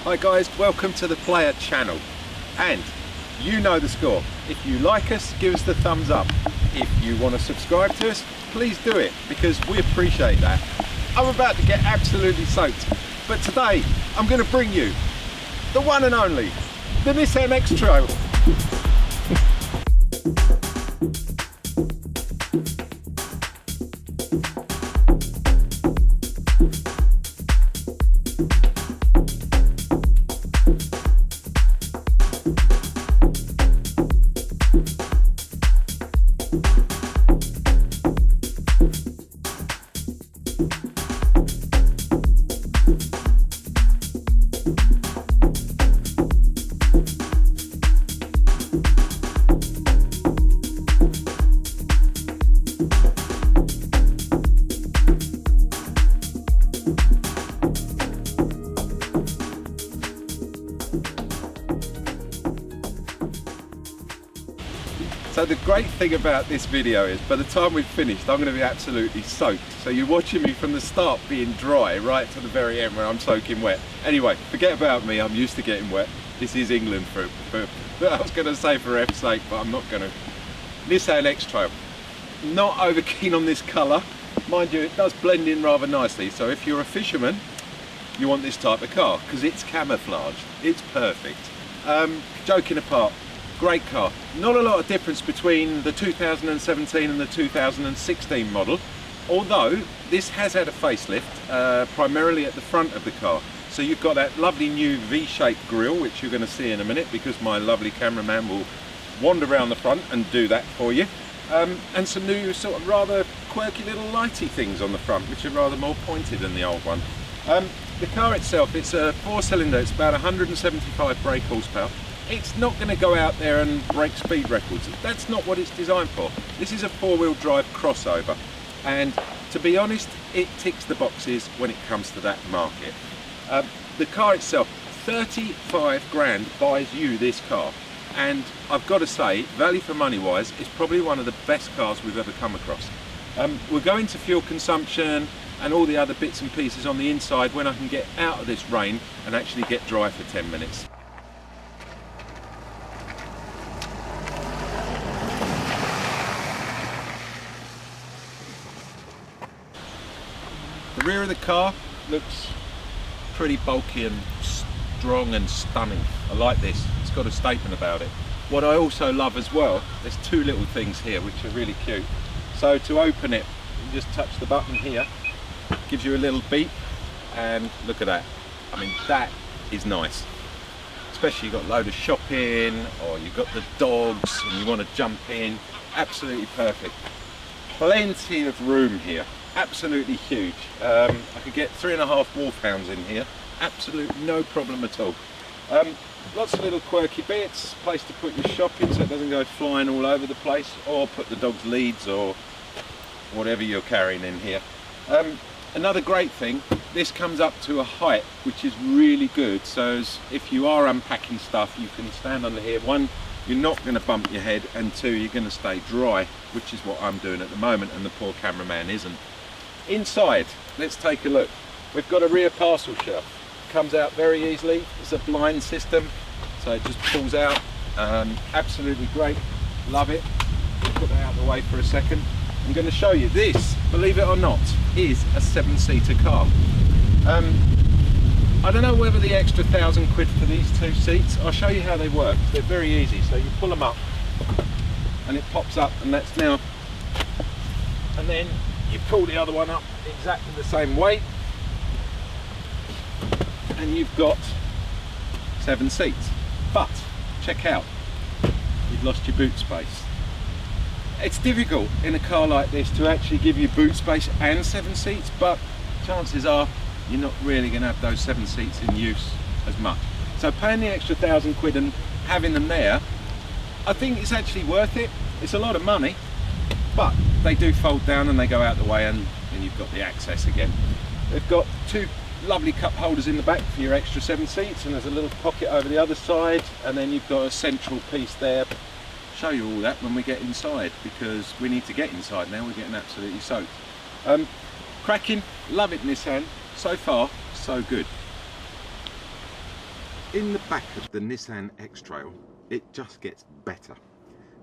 Hi guys, welcome to the Player channel, and you know the score. If you like us, give us the thumbs up. If you want to subscribe to us, please do it, because we appreciate that. I'm about to get absolutely soaked, but today I'm going to bring you the one and only, the Nissan X-Trail. So the great thing about this video is, by the time we've finished, I'm going to be absolutely soaked. So you're watching me from the start being dry right to the very end where I'm soaking wet. Anyway, forget about me, I'm used to getting wet. This is England for I was going to say for F's sake, but I'm not going to. Nissan X-Trail. Not over keen on this colour. Mind you, it does blend in rather nicely. So if you're a fisherman, you want this type of car, because it's camouflaged. It's perfect. Joking apart. Great car. Not a lot of difference between the 2017 and the 2016 model, although this has had a facelift, primarily at the front of the car. So you've got that lovely new V-shaped grille, which you're going to see in a minute, because my lovely cameraman will wander around the front and do that for you. And some new sort of rather quirky little lighty things on the front, which are rather more pointed than the old one. The car itself, it's a 4-cylinder, it's about 175 brake horsepower. It's not going to go out there and break speed records. That's not what it's designed for. This is a 4-wheel drive crossover, and to be honest, it ticks the boxes when it comes to that market. The car itself, 35 grand buys you this car, and I've got to say, value for money wise, it's probably one of the best cars we've ever come across. We'll go into fuel consumption and all the other bits and pieces on the inside when I can get out of this rain and actually get dry for 10 minutes. The rear of the car looks pretty bulky and strong and stunning. I like this. It's got a statement about it. What I also love as well, there's two little things here which are really cute. So to open it, you just touch the button here. Gives you a little beep, and look at that. I mean, that is nice. Especially you've got a load of shopping, or you've got the dogs and you want to jump in. Absolutely perfect. Plenty of room here. Absolutely huge. I could get 3.5 wolfhounds in here. Absolutely no problem at all. Lots of little quirky bits, place to put your shopping so it doesn't go flying all over the place, or put the dog's leads or whatever you're carrying in here. Another great thing, this comes up to a height which is really good, so as if you are unpacking stuff, you can stand under here. One, you're not going to bump your head, and two, you're going to stay dry, which is what I'm doing at the moment, and the poor cameraman isn't. Inside, let's take a look. We've got a rear parcel shelf. Comes out very easily. It's a blind system, so it just pulls out. Absolutely great. Love it. We'll put that out of the way for a second. I'm going to show you this, believe it or not, is a 7-seater car. I don't know whether the extra £1,000 for these 2 seats. I'll show you how they work. They're very easy. So you pull them up and it pops up, and that's now, and then you pull the other one up exactly the same way, and you've got 7 seats. But check out, you've lost your boot space. It's difficult in a car like this to actually give you boot space and 7 seats, but chances are you're not really going to have those 7 seats in use as much. So paying the extra £1,000 and having them there, I think it's actually worth it. It's a lot of money, but they do fold down and they go out the way, and you've got the access again. They've got 2 lovely cup holders in the back for your extra 7 seats, and there's a little pocket over the other side, and then you've got a central piece there. Show you all that when we get inside, because we need to get inside now. We're getting absolutely soaked. Cracking, love it Nissan. So far, so good. in the back of the Nissan X-Trail, it just gets better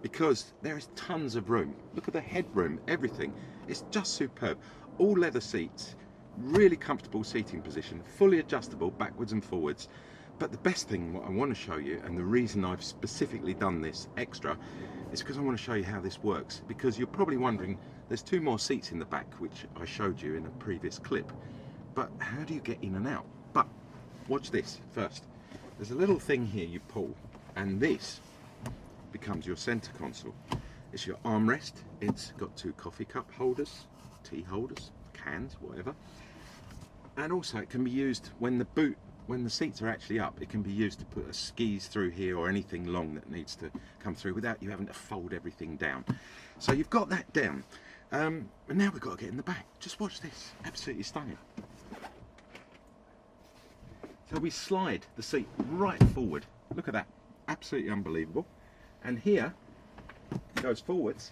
because there is tons of room. Look at the headroom, everything. It's just superb. All leather seats, really comfortable seating position, fully adjustable backwards and forwards. But the best thing, what I want to show you, and the reason I've specifically done this extra, is because I want to show you how this works. Because you're probably wondering, there's 2 more seats in the back, which I showed you in a previous clip. But how do you get in and out? But watch this first. There's a little thing here you pull, and this becomes your center console. It's your armrest. It's got 2 coffee cup holders, tea holders, cans, whatever. And also it can be used when the seats are actually up. It can be used to put a skis through here or anything long that needs to come through without you having to fold everything down. So you've got that down. And now we've got to get in the back. Just watch this. Absolutely stunning. So we slide the seat right forward. Look at that. Absolutely unbelievable. And here it goes forwards,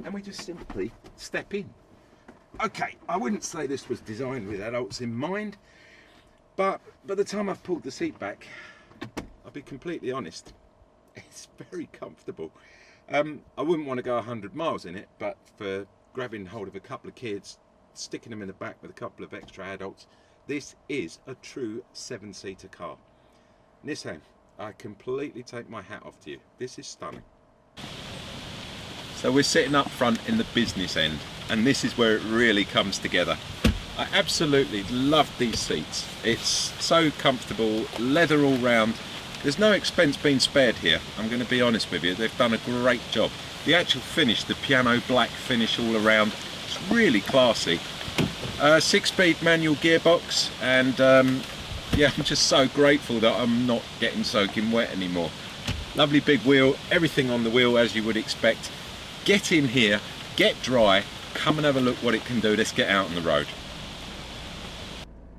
and we just simply step in. Okay, I wouldn't say this was designed with adults in mind, but by the time I've pulled the seat back, I'll be completely honest, it's very comfortable. I wouldn't want to go 100 miles in it, but for grabbing hold of a couple of kids, sticking them in the back with a couple of extra adults, this is a true 7-seater car. Nissan, I completely take my hat off to you. This is stunning. So we're sitting up front in the business end, and this is where it really comes together. I absolutely love these seats. It's so comfortable, leather all round. There's no expense being spared here, I'm going to be honest with you. They've done a great job. The actual finish, the piano black finish all around, it's really classy. 6-speed manual gearbox, and yeah, I'm just so grateful that I'm not getting soaking wet anymore. Lovely big wheel, everything on the wheel as you would expect. Get in here, get dry, come and have a look what it can do. Let's get out on the road.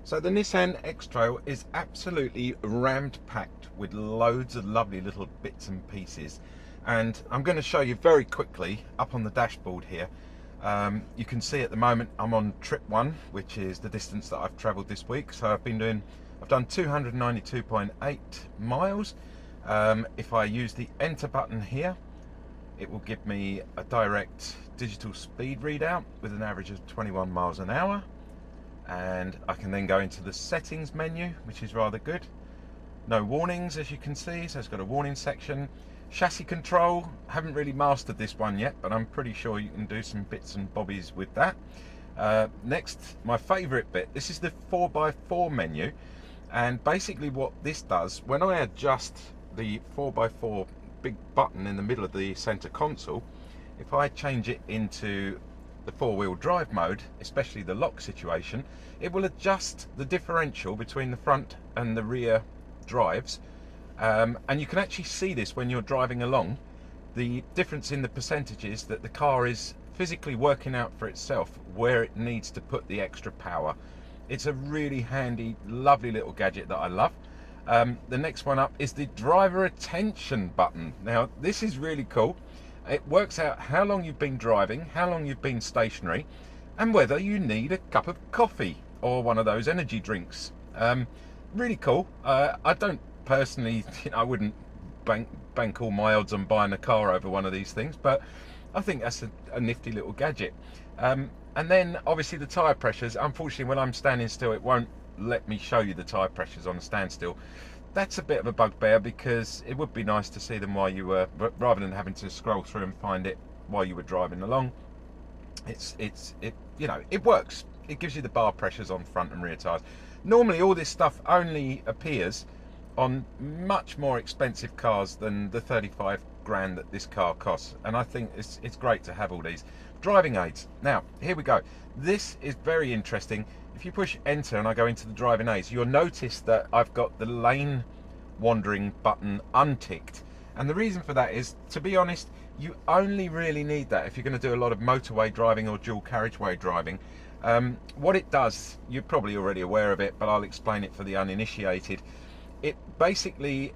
So the Nissan X-Trail is absolutely rammed packed with loads of lovely little bits and pieces, and I'm going to show you very quickly up on the dashboard here. You can see at the moment I'm on trip 1, which is the distance that I've travelled this week. So I've done 292.8 miles. If I use the enter button here, it will give me a direct digital speed readout with an average of 21 miles an hour. And I can then go into the settings menu, which is rather good. No warnings, as you can see, so it's got a warning section. Chassis control, haven't really mastered this one yet, but I'm pretty sure you can do some bits and bobbies with that. Next, my favourite bit, this is the 4x4 menu, and basically what this does, when I adjust the 4x4 big button in the middle of the centre console, if I change it into the 4-wheel drive mode, especially the lock situation, it will adjust the differential between the front and the rear drives. And you can actually see this when you're driving along, the difference in the percentages that the car is physically working out for itself where it needs to put the extra power. It's a really handy, lovely little gadget that I love. The next one up is the driver attention button. Now this is really cool. It works out how long you've been driving, how long you've been stationary, and whether you need a cup of coffee or one of those energy drinks. Really cool. I don't personally, I wouldn't bank all my odds on buying a car over one of these things, but I think that's a nifty little gadget. And then obviously the tyre pressures. Unfortunately, when I'm standing still, it won't let me show you the tyre pressures on a standstill. That's a bit of a bugbear, because it would be nice to see them while you were, rather than having to scroll through and find it while you were driving along. You know, it works. It gives you the bar pressures on front and rear tyres. Normally all this stuff only appears on much more expensive cars than the 35 grand that this car costs, and I think it's great to have all these driving aids. Now here we go. This is very interesting. If you push enter and I go into the driving aids, you'll notice that I've got the lane wandering button unticked, and the reason for that is, to be honest, you only really need that if you're going to do a lot of motorway driving or dual carriageway driving. What it does, you're probably already aware of it, but I'll explain it for the uninitiated. It basically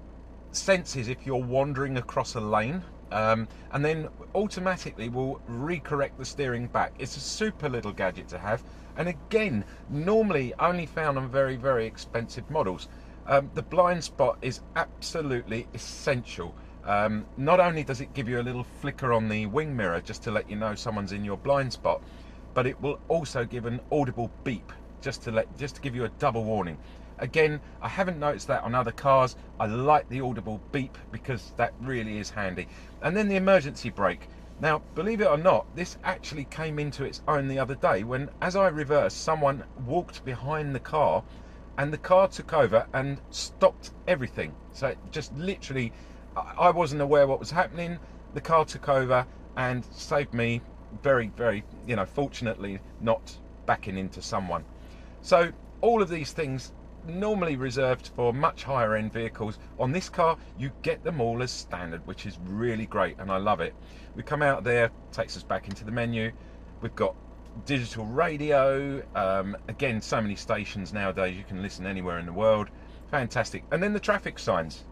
senses if you're wandering across a lane, and then automatically will recorrect the steering back. It's a super little gadget to have, and again, normally only found on very, very expensive models. The blind spot is absolutely essential. Not only does it give you a little flicker on the wing mirror just to let you know someone's in your blind spot, but it will also give an audible beep just to give you a double warning. Again, I haven't noticed that on other cars. I like the audible beep because that really is handy. And then the emergency brake. Now, believe it or not, this actually came into its own the other day when, as I reversed, someone walked behind the car and the car took over and stopped everything. So it just literally, I wasn't aware what was happening. The car took over and saved me very, very, fortunately not backing into someone. So all of these things normally reserved for much higher end vehicles. On this car, you get them all as standard, which is really great, and I love it. We come out there, takes us back into the menu. We've got digital radio, again, so many stations nowadays, you can listen anywhere in the world. Fantastic. And then the traffic signs.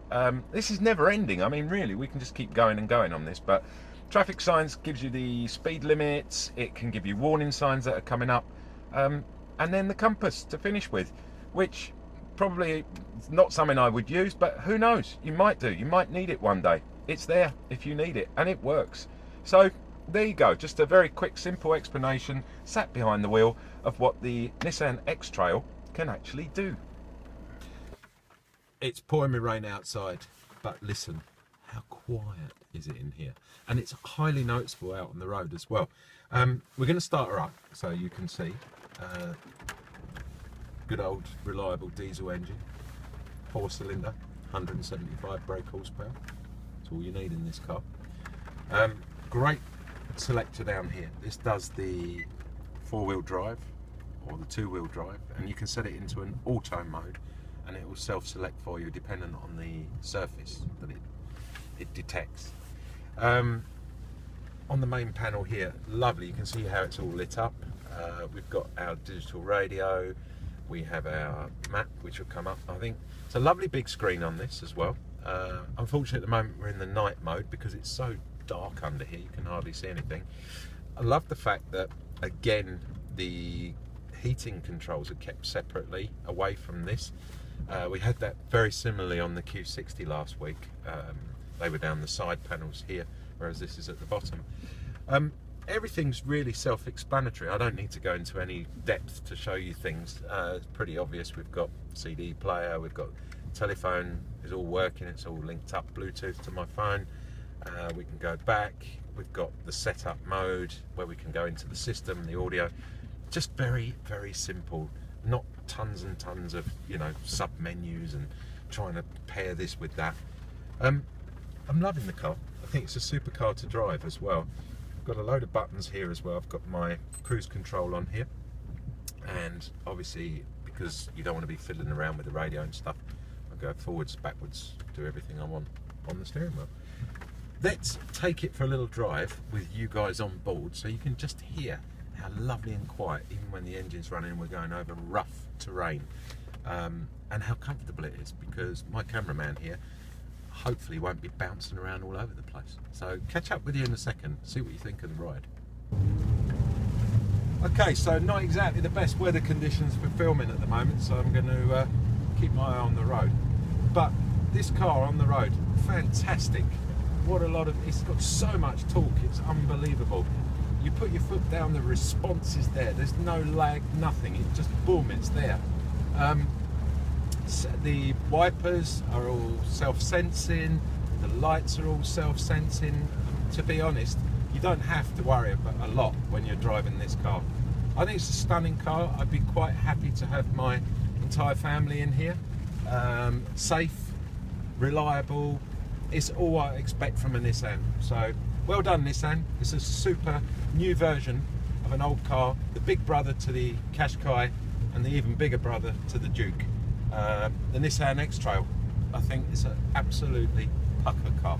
This is never ending. I mean, really, we can just keep going and going on this, but traffic signs gives you the speed limits, it can give you warning signs that are coming up, and then the compass to finish with, which probably not something I would use, but who knows, you might do, you might need it one day. It's there if you need it, and it works. So there you go, just a very quick, simple explanation, sat behind the wheel, of what the Nissan X-Trail can actually do. It's pouring me rain outside, but listen, how quiet is it in here? And it's highly noticeable out on the road as well. We're going to start her up so you can see. Good old reliable diesel engine, 4-cylinder, 175 brake horsepower. That's all you need in this car. Great selector down here. This does the 4-wheel drive or the 2-wheel drive, and you can set it into an auto mode and it will self-select for you depending on the surface that it detects. On the main panel here, lovely, you can see how it's all lit up. We've got our digital radio, we have our map which will come up. I think it's a lovely big screen on this as well. Unfortunately at the moment we're in the night mode because it's so dark under here, you can hardly see anything. I love the fact that, again, the heating controls are kept separately away from this. We had that very similarly on the Q60 last week. They were down the side panels here, whereas this is at the bottom. Everything's really self-explanatory. I don't need to go into any depth to show you things. It's pretty obvious. We've got CD player, we've got telephone is all working, it's all linked up Bluetooth to my phone. We can go back, we've got the setup mode where we can go into the system, the audio. Just very, very simple, not tons and tons of sub menus and trying to pair this with that. I'm loving the car. I think it's a super car to drive as well. Got a load of buttons here as well. I've got my cruise control on here, and obviously because you don't want to be fiddling around with the radio and stuff, I go forwards, backwards, do everything I want on the steering wheel. Let's take it for a little drive with you guys on board so you can just hear how lovely and quiet, even when the engine's running and we're going over rough terrain, and how comfortable it is, because my cameraman here hopefully won't be bouncing around all over the place. So catch up with you in a second, see what you think of the ride. Okay, so not exactly the best weather conditions for filming at the moment, so I'm going to keep my eye on the road. But this car on the road, fantastic. What a lot of, it's got so much torque, it's unbelievable. You put your foot down, the response is there. There's no lag, nothing. It just boom, it's there. The wipers are all self-sensing, the lights are all self-sensing. To be honest, you don't have to worry about a lot when you're driving this car. I think it's a stunning car. I'd be quite happy to have my entire family in here. Safe, reliable, it's all I expect from a Nissan. So well done, Nissan. It's a super new version of an old car, the big brother to the Qashqai and the even bigger brother to the Duke. The Nissan X-Trail, I think, is an absolutely pucker car.